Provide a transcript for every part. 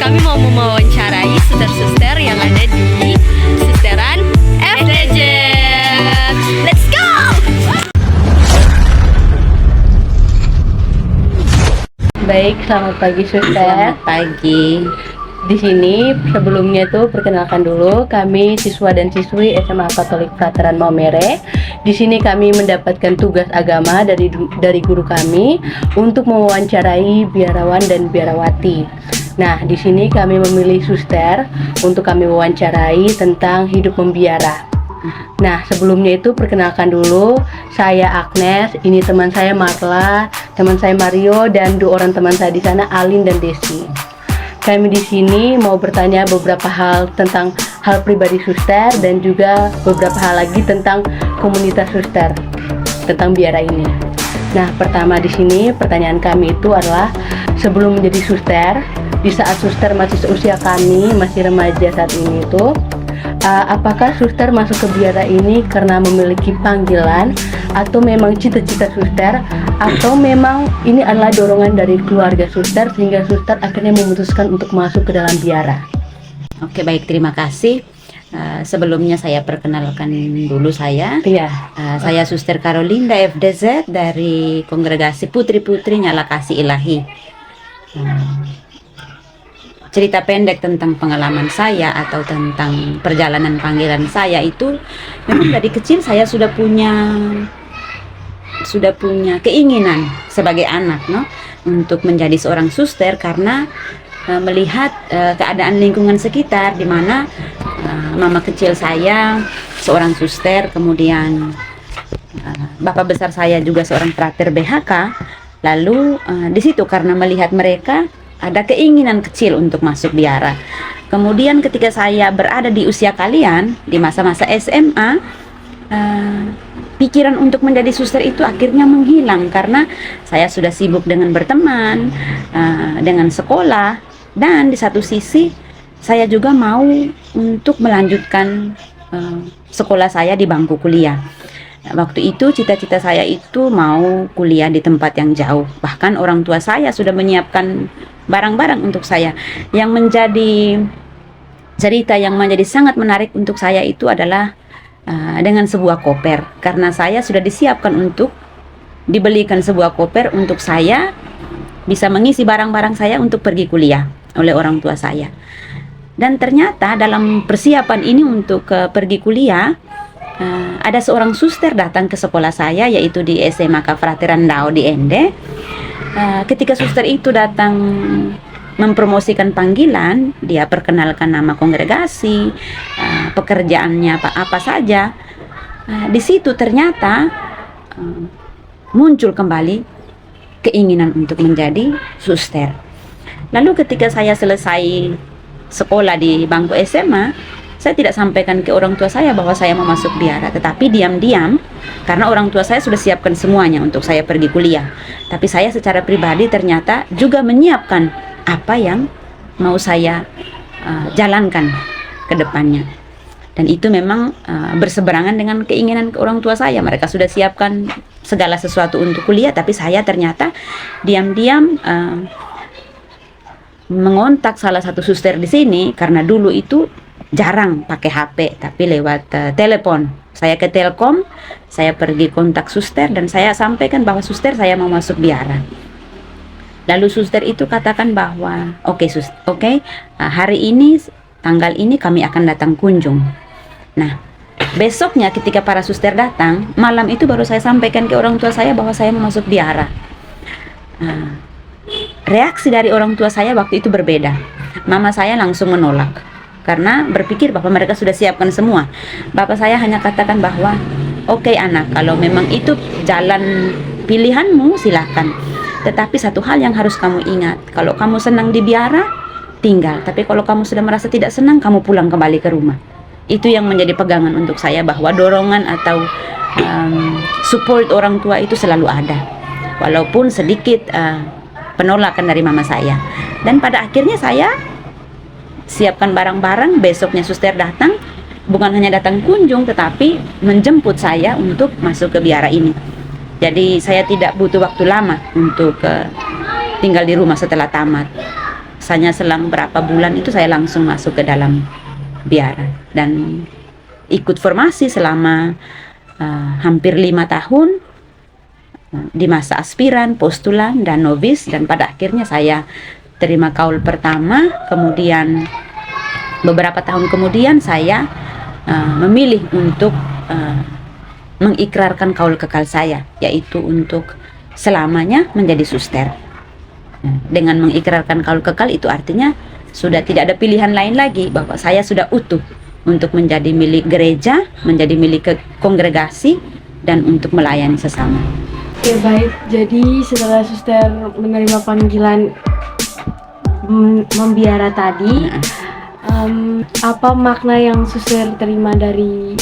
kami mau mewawancarai suster-suster yang ada di Susteran FDJ. Let's go! Baik, selamat pagi suster. Selamat pagi. Di sini sebelumnya tuh perkenalkan dulu, kami siswa dan siswi SMA Katolik Frateran Maumere. Di sini kami mendapatkan tugas agama dari guru kami untuk mewawancarai biarawan dan biarawati. Nah, di sini kami memilih suster untuk kami wawancarai tentang hidup membiara. Nah, sebelumnya itu perkenalkan dulu, saya Agnes, ini teman saya Marla, teman saya Mario, dan dua orang teman saya di sana, Alin dan Desi. Kami di sini mau bertanya beberapa hal tentang hal pribadi suster dan juga beberapa hal lagi tentang komunitas suster, tentang biara ini. Nah, pertama di sini pertanyaan kami itu adalah sebelum menjadi suster, di saat suster masih seusia kami, masih remaja saat ini itu, apakah suster masuk ke biara ini karena memiliki panggilan atau memang cita-cita suster, atau memang ini adalah dorongan dari keluarga suster sehingga suster akhirnya memutuskan untuk masuk ke dalam biara? Oke, baik, terima kasih. Sebelumnya saya perkenalkan dulu saya. Iya. Saya Suster Carolinda FDZ dari Kongregasi Putri-Putri Nyala Kasih Ilahi. Cerita pendek tentang pengalaman saya atau tentang perjalanan panggilan saya itu, memang dari kecil saya sudah punya keinginan sebagai anak, untuk menjadi seorang suster karena melihat keadaan lingkungan sekitar di mana mama kecil saya seorang suster, kemudian bapak besar saya juga seorang frater BHK. Lalu di situ karena melihat mereka ada keinginan kecil untuk masuk biara. Kemudian ketika saya berada di usia kalian di masa-masa SMA, pikiran untuk menjadi suster itu akhirnya menghilang karena saya sudah sibuk dengan berteman, dengan sekolah, dan di satu sisi saya juga mau untuk melanjutkan sekolah saya di bangku kuliah. Waktu itu cita-cita saya itu mau kuliah di tempat yang jauh. Bahkan orang tua saya sudah menyiapkan barang-barang untuk saya. Yang menjadi cerita yang menjadi sangat menarik untuk saya itu adalah dengan sebuah koper, karena saya sudah disiapkan untuk dibelikan sebuah koper untuk saya bisa mengisi barang-barang saya untuk pergi kuliah oleh orang tua saya. Dan ternyata dalam persiapan ini untuk pergi kuliah, ada seorang suster datang ke sekolah saya, yaitu di SMA Kafrateran Dao di Ende. Ketika suster itu datang mempromosikan panggilan, dia perkenalkan nama kongregasi, pekerjaannya apa saja. Di situ ternyata muncul kembali keinginan untuk menjadi suster. Lalu ketika saya selesai sekolah di bangku SMA, saya tidak sampaikan ke orang tua saya bahwa saya mau masuk biara, tetapi diam-diam, karena orang tua saya sudah siapkan semuanya untuk saya pergi kuliah. Tapi saya secara pribadi ternyata juga menyiapkan apa yang mau saya jalankan ke depannya. Dan itu memang berseberangan dengan keinginan orang tua saya. Mereka sudah siapkan segala sesuatu untuk kuliah, tapi saya ternyata diam-diam mengontak salah satu suster di sini, karena dulu itu jarang pakai HP, tapi lewat telepon. Saya ke Telkom, saya pergi kontak suster dan saya sampaikan bahwa suster saya mau masuk biara. Lalu suster itu katakan bahwa oke, hari ini tanggal ini kami akan datang kunjung. Nah, besoknya ketika para suster datang, malam itu baru saya sampaikan ke orang tua saya bahwa saya mau masuk biara. Reaksi dari orang tua saya waktu itu berbeda. Mama saya langsung menolak karena berpikir bahwa mereka sudah siapkan semua. Bapak saya hanya katakan bahwa oke anak, kalau memang itu jalan pilihanmu silahkan. Tetapi satu hal yang harus kamu ingat, kalau kamu senang di biara, tinggal. Tapi kalau kamu sudah merasa tidak senang, kamu pulang kembali ke rumah. Itu yang menjadi pegangan untuk saya, bahwa dorongan atau support orang tua itu selalu ada. Walaupun sedikit penolakan dari mama saya. Dan pada akhirnya saya siapkan barang-barang, besoknya suster datang, bukan hanya datang kunjung, tetapi menjemput saya untuk masuk ke biara ini. Jadi saya tidak butuh waktu lama untuk tinggal di rumah setelah tamat. biasanya selang berapa bulan itu saya langsung masuk ke dalam biara dan ikut formasi selama hampir 5 tahun di masa aspiran, postulan, dan novis, dan pada akhirnya saya terima kaul pertama. Kemudian beberapa tahun kemudian saya memilih untuk mengikrarkan kaul kekal saya, yaitu untuk selamanya menjadi suster. Dengan mengikrarkan kaul kekal itu artinya sudah tidak ada pilihan lain lagi, bahwa saya sudah utuh untuk menjadi milik gereja, menjadi milik kongregasi, dan untuk melayani sesama. Oke, baik. Jadi setelah suster menerima panggilan membiara tadi, apa makna yang suster terima dari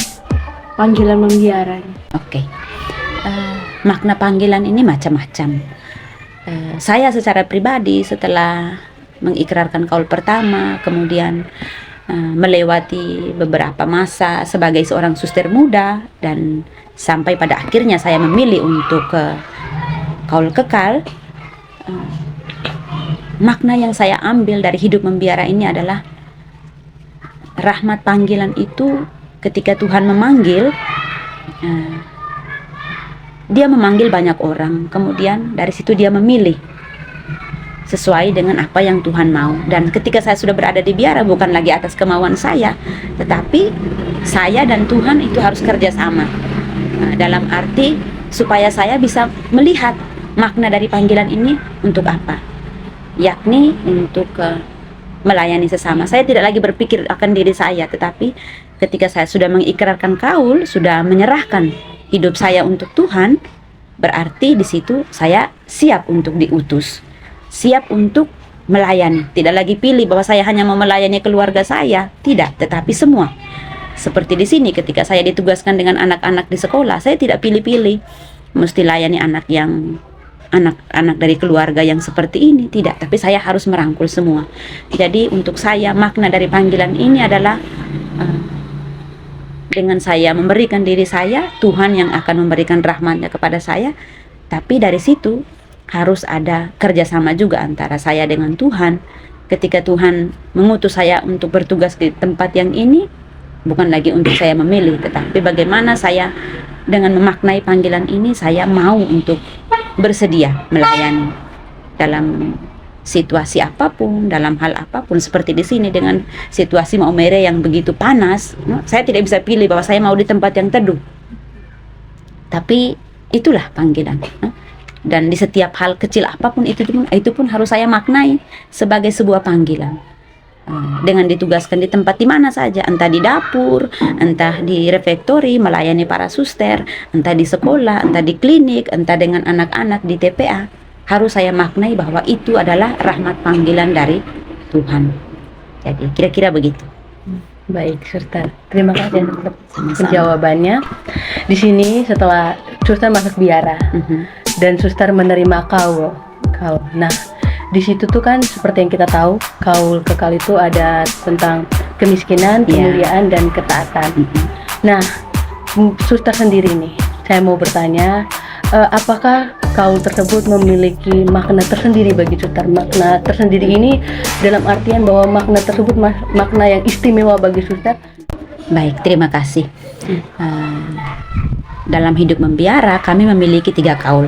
panggilan membiara? Oke. Makna panggilan ini macam-macam. Saya secara pribadi setelah mengikrarkan kaul pertama, kemudian melewati beberapa masa sebagai seorang suster muda, dan sampai pada akhirnya saya memilih untuk kaul kekal. Makna yang saya ambil dari hidup membiara ini adalah rahmat panggilan itu. Ketika Tuhan memanggil, dia memanggil banyak orang, kemudian dari situ dia memilih sesuai dengan apa yang Tuhan mau. Dan ketika saya sudah berada di biara, bukan lagi atas kemauan saya, tetapi saya dan Tuhan itu harus kerjasama. Dalam arti supaya saya bisa melihat makna dari panggilan ini untuk apa, yakni untuk melayani sesama. Saya tidak lagi berpikir akan diri saya, tetapi ketika saya sudah mengikrarkan kaul, sudah menyerahkan hidup saya untuk Tuhan, berarti di situ saya siap untuk diutus, siap untuk melayani. Tidak lagi pilih bahwa saya hanya mau melayani keluarga saya, tidak, tetapi semua. Seperti di sini ketika saya ditugaskan dengan anak-anak di sekolah, saya tidak pilih-pilih mesti layani anak-anak dari keluarga yang seperti ini, tidak, tapi saya harus merangkul semua. Jadi untuk saya makna dari panggilan ini adalah dengan saya memberikan diri saya, Tuhan yang akan memberikan rahmatnya kepada saya. Tapi dari situ harus ada kerjasama juga antara saya dengan Tuhan. Ketika Tuhan mengutus saya untuk bertugas di tempat yang ini, bukan lagi untuk saya memilih, tetapi bagaimana saya dengan memaknai panggilan ini, saya mau untuk bersedia melayani dalam situasi apapun, dalam hal apapun. Seperti di sini dengan situasi Maumere yang begitu panas, saya tidak bisa pilih bahwa saya mau di tempat yang teduh. Tapi itulah panggilan. Dan di setiap hal kecil apapun itu pun harus saya maknai sebagai sebuah panggilan. Dengan ditugaskan di tempat di mana saja, entah di dapur, entah di refektori melayani para suster, entah di sekolah, entah di klinik, entah dengan anak-anak di TPA, harus saya maknai bahwa itu adalah rahmat panggilan dari Tuhan. Jadi kira-kira begitu. Baik, suster. Terima kasih atas penjawabannya. Di sini setelah suster masuk biara dan suster menerima kaul. Nah, di situ tuh kan seperti yang kita tahu, kaul kekal itu ada tentang kemiskinan, kemuliaan, dan ketaatan. Nah, suster sendiri nih, saya mau bertanya, apakah kaul tersebut memiliki makna tersendiri bagi suster? Makna tersendiri ini dalam artian bahwa makna tersebut makna yang istimewa bagi suster? Baik, terima kasih. Dalam hidup membiara kami memiliki 3 kaul.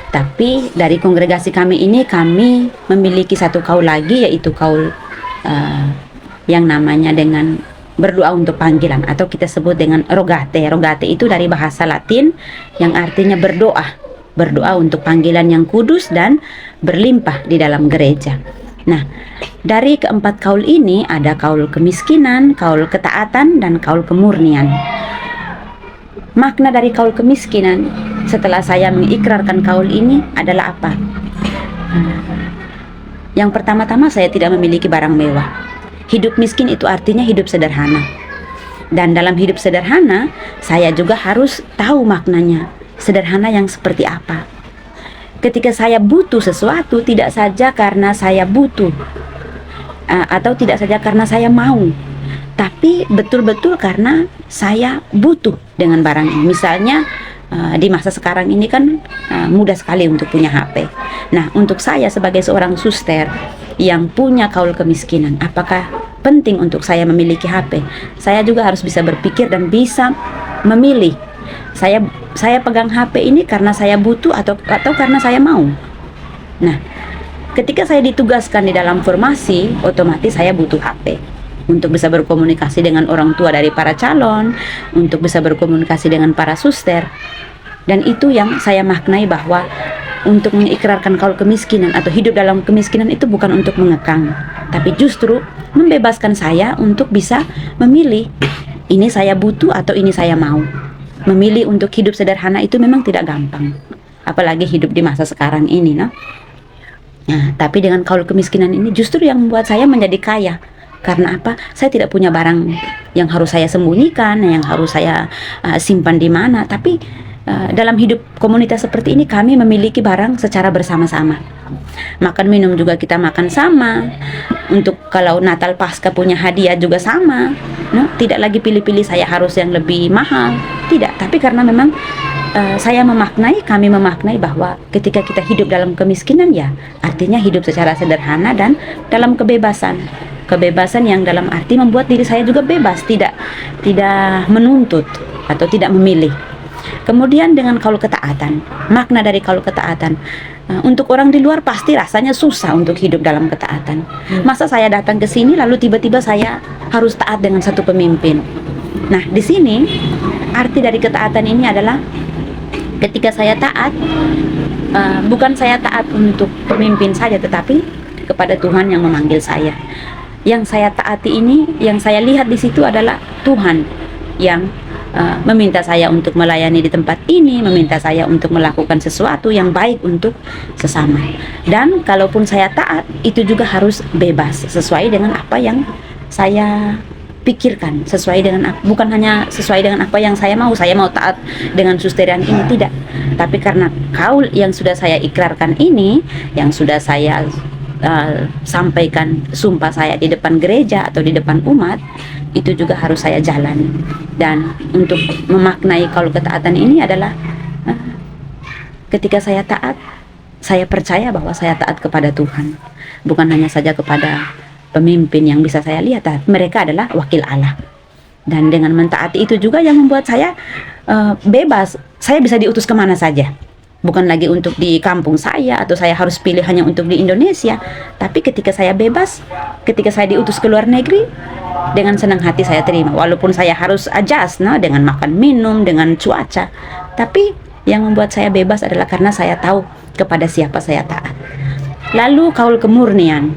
Tapi dari kongregasi kami ini kami memiliki 1 kaul lagi, yaitu kaul yang namanya dengan berdoa untuk panggilan, atau kita sebut dengan rogate. Rogate itu dari bahasa Latin yang artinya berdoa untuk panggilan yang kudus dan berlimpah di dalam gereja. Nah, dari keempat kaul ini ada kaul kemiskinan, kaul ketaatan, dan kaul kemurnian. Makna dari kaul kemiskinan setelah saya mengikrarkan kaul ini adalah apa? Yang pertama-tama, saya tidak memiliki barang mewah. Hidup miskin itu artinya hidup sederhana. Dan dalam hidup sederhana, saya juga harus tahu maknanya. Sederhana yang seperti apa? Ketika saya butuh sesuatu, tidak saja karena saya butuh, atau tidak saja karena saya mau, tapi betul-betul karena saya butuh dengan barang ini. Misalnya di masa sekarang ini kan mudah sekali untuk punya HP. Nah, untuk saya sebagai seorang suster, yang punya kaul kemiskinan, apakah penting untuk saya memiliki HP? Saya juga harus bisa berpikir dan bisa memilih. Saya pegang HP ini karena saya butuh atau karena saya mau. Nah, ketika saya ditugaskan di dalam formasi, otomatis saya butuh HP untuk bisa berkomunikasi dengan orang tua dari para calon, untuk bisa berkomunikasi dengan para suster. Dan itu yang saya maknai, bahwa untuk mengikrarkan kaul kemiskinan atau hidup dalam kemiskinan itu bukan untuk mengekang, tapi justru membebaskan saya untuk bisa memilih, ini saya butuh atau ini saya mau. Memilih untuk hidup sederhana itu memang tidak gampang, apalagi hidup di masa sekarang ini, no? Nah, tapi dengan kaul kemiskinan ini justru yang membuat saya menjadi kaya. Karena apa? Saya tidak punya barang yang harus saya sembunyikan, yang harus saya simpan di mana. Tapi dalam hidup komunitas seperti ini kami memiliki barang secara bersama-sama. Makan minum juga kita makan sama. Untuk kalau Natal Paskah punya hadiah juga sama, no? Tidak lagi pilih-pilih saya harus yang lebih mahal. Tidak, tapi karena memang kami memaknai bahwa ketika kita hidup dalam kemiskinan, ya artinya hidup secara sederhana dan dalam kebebasan yang dalam arti membuat diri saya juga bebas, tidak menuntut atau tidak memilih. Kemudian dengan kaul ketaatan, makna dari kaul ketaatan, untuk orang di luar pasti rasanya susah untuk hidup dalam ketaatan. Masa saya datang ke sini lalu tiba-tiba saya harus taat dengan satu pemimpin. Nah, di sini arti dari ketaatan ini adalah ketika saya taat, bukan saya taat untuk pemimpin saja, tetapi kepada Tuhan yang memanggil saya. Yang saya taati ini, yang saya lihat di situ adalah Tuhan yang meminta saya untuk melayani di tempat ini, meminta saya untuk melakukan sesuatu yang baik untuk sesama. Dan kalaupun saya taat, itu juga harus bebas sesuai dengan apa yang saya pikirkan, bukan hanya sesuai dengan apa yang saya mau taat dengan susterian ini, tidak. Tapi karena kaul yang sudah saya ikrarkan ini, yang sudah saya sampaikan sumpah saya di depan gereja atau di depan umat, itu juga harus saya jalani. Dan untuk memaknai kaul ketaatan ini adalah ketika saya taat, saya percaya bahwa saya taat kepada Tuhan, bukan hanya saja kepada pemimpin yang bisa saya lihat, tapi mereka adalah wakil Allah. Dan dengan mentaati itu juga yang membuat saya bebas. Saya bisa diutus kemana saja, bukan lagi untuk di kampung saya atau saya harus pilih hanya untuk di Indonesia. Tapi ketika saya bebas, ketika saya diutus ke luar negeri, dengan senang hati saya terima, walaupun saya harus adjust dengan makan minum, dengan cuaca. Tapi yang membuat saya bebas adalah karena saya tahu kepada siapa saya taat. Lalu kaul kemurnian,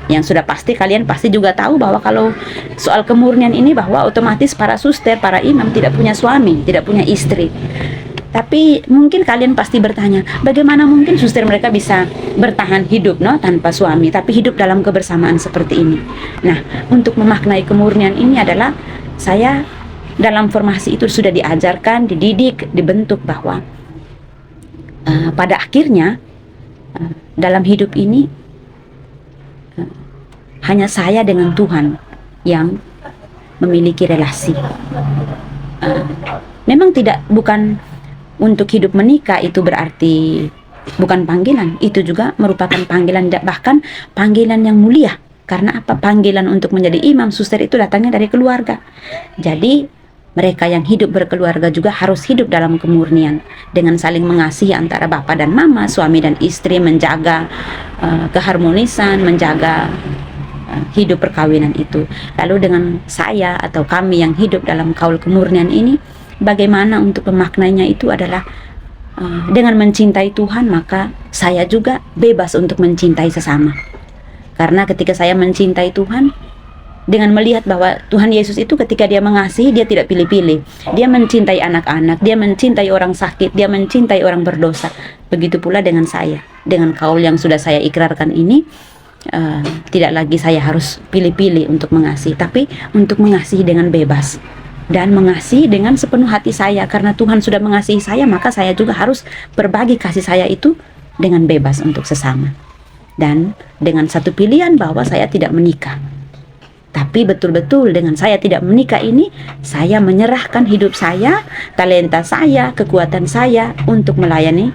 yang sudah pasti kalian pasti juga tahu bahwa kalau soal kemurnian ini, bahwa otomatis para suster, para imam tidak punya suami, tidak punya istri. Tapi mungkin kalian pasti bertanya, bagaimana mungkin suster mereka bisa bertahan hidup tanpa suami, tapi hidup dalam kebersamaan seperti ini. Nah, untuk memaknai kemurnian ini adalah saya dalam formasi itu sudah diajarkan, dididik, dibentuk bahwa pada akhirnya dalam hidup ini hanya saya dengan Tuhan yang memiliki relasi. Memang bukan untuk hidup menikah itu berarti bukan panggilan, itu juga merupakan panggilan, bahkan panggilan yang mulia. Karena apa? Panggilan untuk menjadi imam, suster itu datangnya dari keluarga. Jadi mereka yang hidup berkeluarga juga harus hidup dalam kemurnian, dengan saling mengasihi antara bapak dan mama, suami dan istri, menjaga keharmonisan, menjaga hidup perkawinan itu. Lalu dengan saya atau kami yang hidup dalam kaul kemurnian ini, bagaimana untuk memaknainya itu adalah dengan mencintai Tuhan, maka saya juga bebas untuk mencintai sesama. Karena ketika saya mencintai Tuhan, dengan melihat bahwa Tuhan Yesus itu ketika dia mengasihi, dia tidak pilih-pilih. Dia mencintai anak-anak, dia mencintai orang sakit, dia mencintai orang berdosa. Begitu pula dengan saya, dengan kaul yang sudah saya ikrarkan ini, tidak lagi saya harus pilih-pilih untuk mengasihi, tapi untuk mengasihi dengan bebas. Dan mengasihi dengan sepenuh hati saya. Karena Tuhan sudah mengasihi saya, maka saya juga harus berbagi kasih saya itu dengan bebas untuk sesama. Dan dengan satu pilihan bahwa saya tidak menikah. Tapi betul-betul dengan saya tidak menikah ini, saya menyerahkan hidup saya, talenta saya, kekuatan saya untuk melayani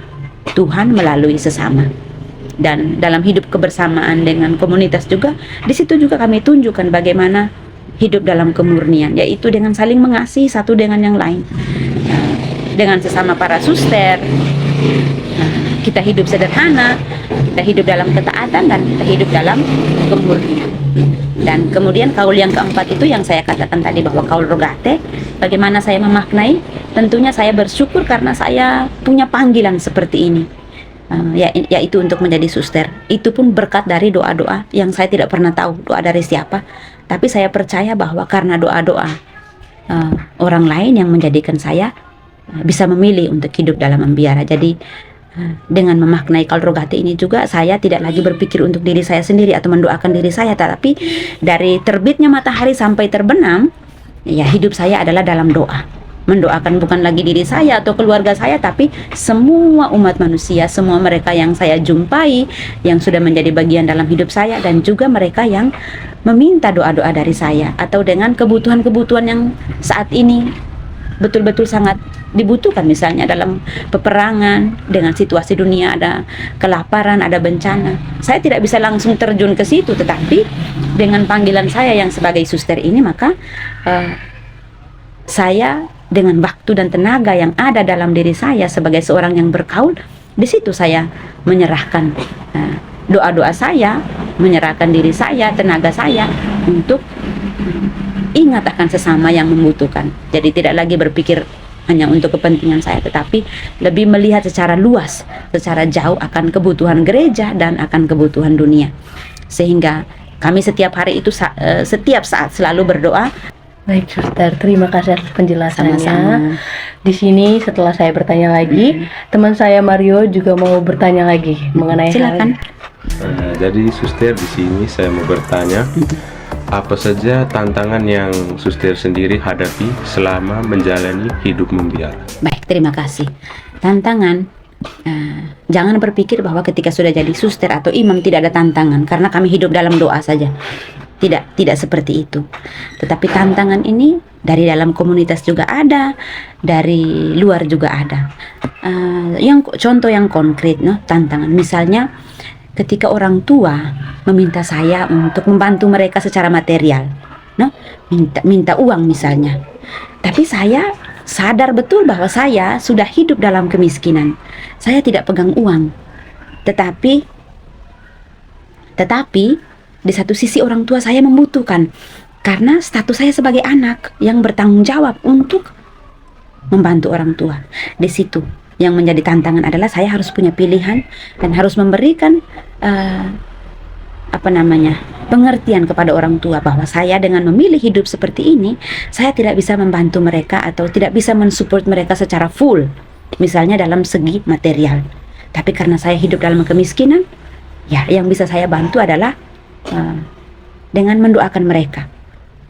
Tuhan melalui sesama. dan dalam hidup kebersamaan dengan komunitas juga, di situ juga kami tunjukkan bagaimana hidup dalam kemurnian, yaitu dengan saling mengasihi satu dengan yang lain. Dengan sesama para suster, kita hidup sederhana, kita hidup dalam ketaatan, dan kita hidup dalam kemurnian. Dan kemudian kaul yang keempat itu yang saya katakan tadi, bahwa kaul rogate, bagaimana saya memaknai, tentunya saya bersyukur karena saya punya panggilan seperti ini, yaitu untuk menjadi suster. Itu pun berkat dari doa-doa yang saya tidak pernah tahu doa dari siapa, tapi saya percaya bahwa karena doa-doa orang lain yang menjadikan saya bisa memilih untuk hidup dalam membiara. Jadi dengan memaknai kaul rogate ini juga, saya tidak lagi berpikir untuk diri saya sendiri atau mendoakan diri saya, tetapi dari terbitnya matahari sampai terbenam, ya hidup saya adalah dalam doa, mendoakan bukan lagi diri saya atau keluarga saya, tapi semua umat manusia, semua mereka yang saya jumpai, yang sudah menjadi bagian dalam hidup saya, dan juga mereka yang meminta doa-doa dari saya, atau dengan kebutuhan-kebutuhan yang saat ini betul-betul sangat dibutuhkan, misalnya dalam peperangan, dengan situasi dunia ada kelaparan, ada bencana. Saya tidak bisa langsung terjun ke situ, tetapi dengan panggilan saya yang sebagai suster ini, maka saya dengan waktu dan tenaga yang ada dalam diri saya sebagai seorang yang berkaul, di situ saya menyerahkan doa-doa saya, menyerahkan diri saya, tenaga saya untuk ingat akan sesama yang membutuhkan. Jadi tidak lagi berpikir hanya untuk kepentingan saya, tetapi lebih melihat secara luas, secara jauh akan kebutuhan gereja dan akan kebutuhan dunia. Sehingga kami setiap hari itu setiap saat selalu berdoa. Baik suster, terima kasih atas penjelasannya. Sama-sama. Di sini setelah saya bertanya lagi, teman saya Mario juga mau bertanya lagi mengenai Silakan. Jadi suster, di sini saya mau bertanya, apa saja tantangan yang suster sendiri hadapi selama menjalani hidup membiara? Baik, terima kasih. Tantangan, jangan berpikir bahwa ketika sudah jadi suster atau imam tidak ada tantangan, karena kami hidup dalam doa saja. Tidak seperti itu. Tetapi tantangan ini dari dalam komunitas juga ada, dari luar juga ada. Contoh yang konkret, tantangan. Misalnya, ketika orang tua meminta saya untuk membantu mereka secara material, minta uang misalnya. Tapi saya sadar betul bahwa saya sudah hidup dalam kemiskinan. Saya tidak pegang uang. Tetapi di satu sisi orang tua saya membutuhkan, karena status saya sebagai anak yang bertanggung jawab untuk membantu orang tua. Di situ yang menjadi tantangan adalah saya harus punya pilihan dan harus memberikan pengertian kepada orang tua bahwa saya dengan memilih hidup seperti ini, saya tidak bisa membantu mereka atau tidak bisa mensupport mereka secara full, misalnya dalam segi material. Tapi karena saya hidup dalam kemiskinan, ya yang bisa saya bantu adalah dengan mendoakan mereka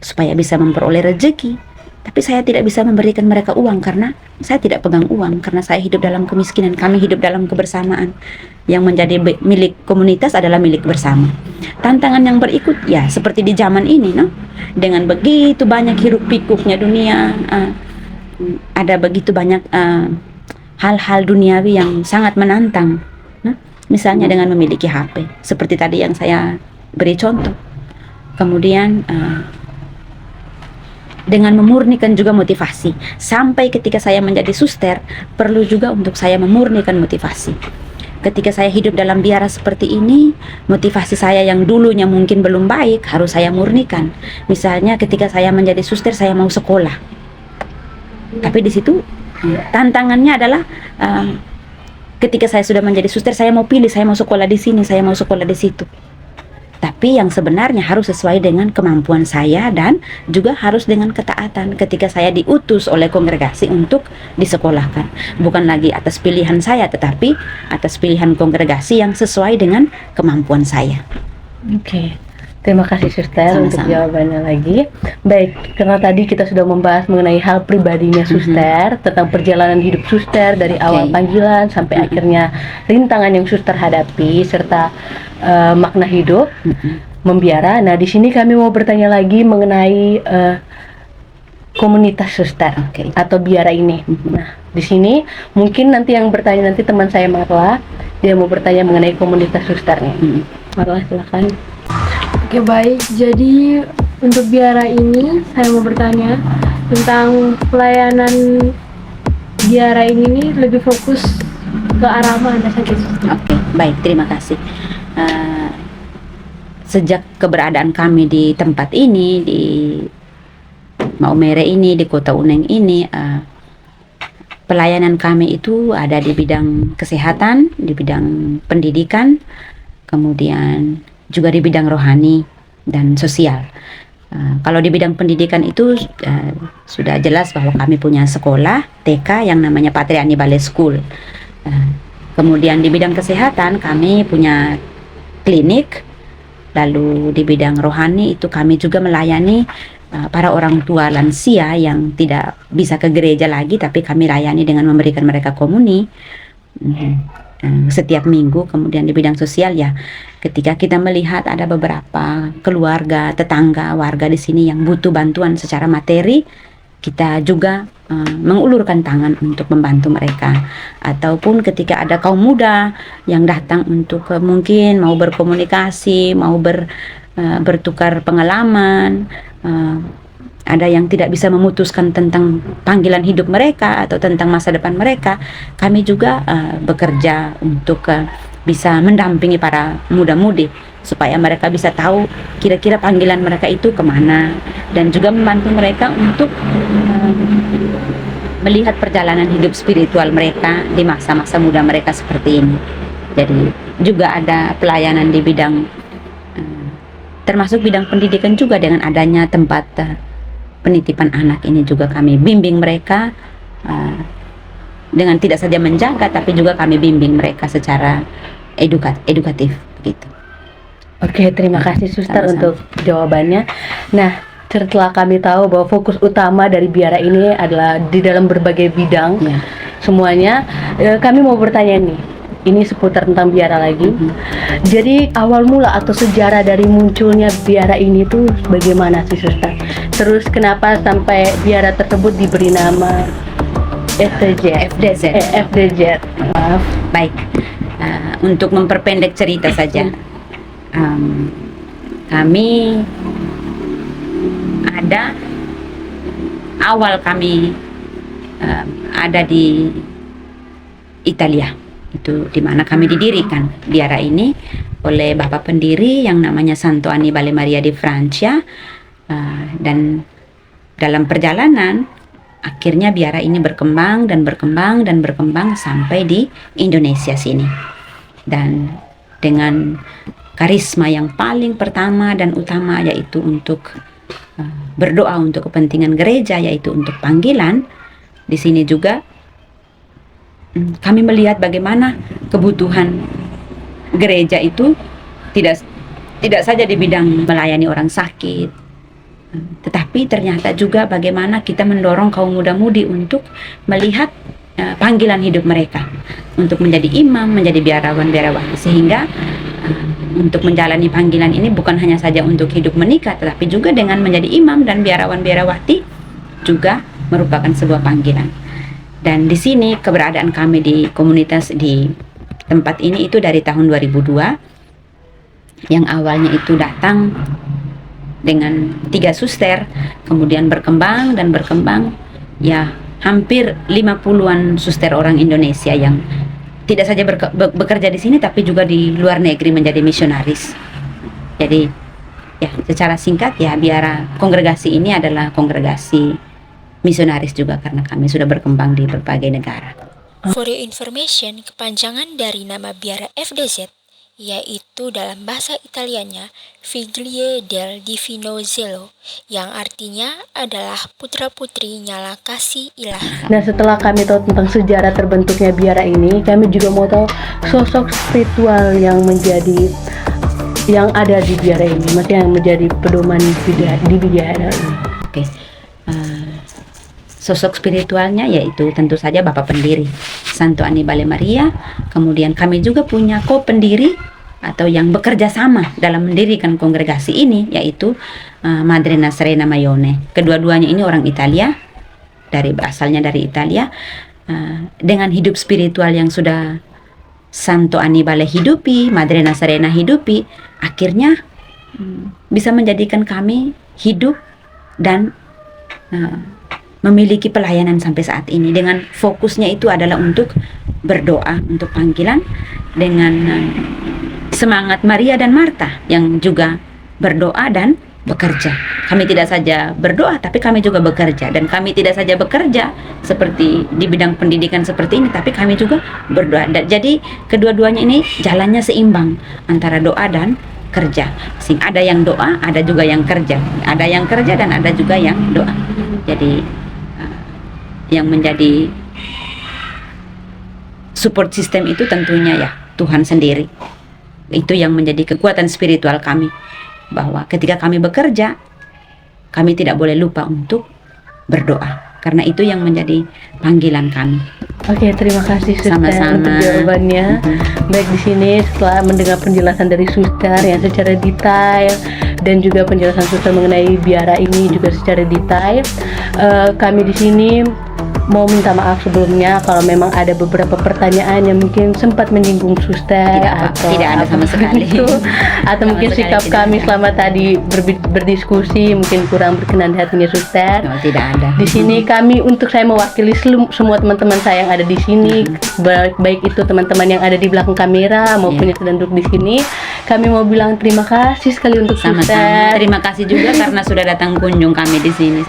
supaya bisa memperoleh rezeki. Tapi saya tidak bisa memberikan mereka uang karena saya tidak pegang uang, karena saya hidup dalam kemiskinan. Kami hidup dalam kebersamaan. Yang menjadi milik komunitas adalah milik bersama. Tantangan yang berikut, ya seperti di zaman ini, dengan begitu banyak hiruk pikuknya dunia, ada begitu banyak hal-hal duniawi yang sangat menantang. Misalnya dengan memiliki HP, seperti tadi yang saya beri contoh. Kemudian dengan memurnikan juga motivasi. Sampai ketika saya menjadi suster, perlu juga untuk saya memurnikan motivasi. Ketika saya hidup dalam biara seperti ini, motivasi saya yang dulunya mungkin belum baik, harus saya murnikan. Misalnya ketika saya menjadi suster, saya mau sekolah. Tapi di situ tantangannya adalah ketika saya sudah menjadi suster, saya mau pilih, saya mau sekolah di sini, saya mau sekolah di situ. Tapi yang sebenarnya harus sesuai dengan kemampuan saya dan juga harus dengan ketaatan ketika saya diutus oleh kongregasi untuk disekolahkan. Bukan lagi atas pilihan saya, tetapi atas pilihan kongregasi yang sesuai dengan kemampuan saya. Oke. Terima kasih Suster Sama-sama. untuk jawabannya lagi. Baik, karena tadi kita sudah membahas mengenai hal pribadinya Suster, tentang perjalanan hidup Suster dari awal panggilan sampai akhirnya rintangan yang Suster hadapi serta makna hidup membiara. Nah, di sini kami mau bertanya lagi mengenai komunitas Suster atau biara ini. Nah, di sini. Mungkin nanti yang bertanya nanti teman saya Marla, dia mau bertanya mengenai komunitas susternya. Marla, silakan. Oke, baik. Jadi untuk biara ini saya mau bertanya tentang pelayanan biara ini nih lebih fokus ke arah mana saja? Oke, baik, terima kasih. Sejak keberadaan kami di tempat ini, di Maumere ini, di Kota Uneng ini, pelayanan kami itu ada di bidang kesehatan, di bidang pendidikan, kemudian juga di bidang rohani dan sosial. Kalau di bidang pendidikan itu sudah jelas bahwa kami punya sekolah TK yang namanya Patriani Ballet School. Kemudian di bidang kesehatan kami punya klinik. Lalu di bidang rohani itu kami juga melayani para orang tua lansia yang tidak bisa ke gereja lagi, tapi kami layani dengan memberikan mereka komuni setiap minggu. Kemudian di bidang sosial ya, ketika kita melihat ada beberapa keluarga, tetangga, warga di sini yang butuh bantuan secara materi, kita juga mengulurkan tangan untuk membantu mereka. Ataupun ketika ada kaum muda yang datang untuk mungkin mau berkomunikasi, mau bertukar pengalaman, ada yang tidak bisa memutuskan tentang panggilan hidup mereka atau tentang masa depan mereka, kami juga bekerja untuk bisa mendampingi para muda-mudi supaya mereka bisa tahu kira-kira panggilan mereka itu kemana, dan juga membantu mereka untuk melihat perjalanan hidup spiritual mereka di masa-masa muda mereka seperti ini. Jadi juga ada pelayanan di bidang termasuk bidang pendidikan juga, dengan adanya tempat penitipan anak ini juga kami bimbing mereka dengan tidak saja menjaga, tapi juga kami bimbing mereka secara edukatif begitu. Oke, terima kasih Suster Sama-sama. untuk jawabannya. Nah, setelah kami tahu bahwa fokus utama dari biara ini adalah di dalam berbagai bidang Ya. semuanya, kami mau bertanya nih, ini seputar tentang biara lagi. Jadi awal mula atau sejarah dari munculnya biara ini tuh bagaimana sih Suster? Terus kenapa sampai biara tersebut diberi nama FDZ? FDZ. Maaf. Baik, untuk memperpendek cerita saja, kami ada awal kami ada di Italia, itu di mana kami didirikan biara ini oleh bapak pendiri yang namanya Santo Annibale Maria di Francia, dan dalam perjalanan akhirnya biara ini berkembang dan berkembang dan berkembang sampai di Indonesia sini, dan dengan karisma yang paling pertama dan utama yaitu untuk berdoa untuk kepentingan gereja, yaitu untuk panggilan. Di sini juga kami melihat bagaimana kebutuhan gereja itu tidak saja di bidang melayani orang sakit, tetapi ternyata juga bagaimana kita mendorong kaum muda-mudi untuk melihat panggilan hidup mereka untuk menjadi imam, menjadi biarawan-biarawati, sehingga untuk menjalani panggilan ini bukan hanya saja untuk hidup menikah, tetapi juga dengan menjadi imam dan biarawan-biarawati juga merupakan sebuah panggilan. Dan di sini keberadaan kami di komunitas di tempat ini itu dari tahun 2002, yang awalnya itu datang dengan 3 suster, kemudian berkembang dan berkembang, ya hampir 50-an suster orang Indonesia yang tidak saja bekerja di sini, tapi juga di luar negeri menjadi misionaris. Jadi ya secara singkat ya, biara kongregasi ini adalah kongregasi misionaris juga, karena kami sudah berkembang di berbagai negara. For your information, kepanjangan dari nama biara FDZ yaitu dalam bahasa Italianya Figlie del Divino Zelo, yang artinya adalah putra-putri nyala kasih ilahi. Nah, setelah kami tahu tentang sejarah terbentuknya biara ini, kami juga mau tahu sosok spiritual yang ada di biara ini, maksudnya yang menjadi pedoman di biara ini. Oke. Sosok spiritualnya yaitu tentu saja Bapak pendiri Santo Annibale Maria. Kemudian kami juga punya co-pendiri atau yang bekerja sama dalam mendirikan kongregasi ini, yaitu Madre Nasrena Maione. Kedua-duanya ini orang Italia, asalnya dari Italia. dengan hidup spiritual yang sudah Santo Annibale hidupi, Madre Nazarena hidupi, akhirnya bisa menjadikan kami hidup dan memiliki pelayanan sampai saat ini. Dengan fokusnya itu adalah untuk berdoa untuk panggilan, dengan semangat Maria dan Marta yang juga berdoa dan bekerja. Kami tidak saja berdoa, tapi kami juga bekerja. Dan kami tidak saja bekerja seperti di bidang pendidikan seperti ini, tapi kami juga berdoa. Jadi kedua-duanya ini jalannya seimbang antara doa dan kerja. Ada yang doa, ada juga yang kerja. Ada yang kerja dan ada juga yang doa. Jadi yang menjadi support system itu tentunya ya Tuhan sendiri. Itu yang menjadi kekuatan spiritual kami, bahwa ketika kami bekerja, kami tidak boleh lupa untuk berdoa, karena itu yang menjadi panggilan kami. Oke, terima kasih Suster Sama-sama. untuk jawabannya. Baik, di sini setelah mendengar penjelasan dari Suster yang secara detail dan juga penjelasan Suster mengenai biara ini juga secara detail, kami di sini mau minta maaf sebelumnya kalau memang ada beberapa pertanyaan yang mungkin sempat menyinggung Suster Tidak ada sama sekali. atau mungkin sekali sikap tidak kami ada. selama tadi berdiskusi mungkin kurang berkenan di hatinya Suster. Oh, tidak ada. Di sini kami, untuk saya mewakili semua teman-teman saya yang ada di sini, baik itu teman-teman yang ada di belakang kamera maupun yang sedang duduk di sini, kami mau bilang terima kasih sekali untuk Sama-sama. Suster. Terima kasih juga karena sudah datang kunjung kami di sini.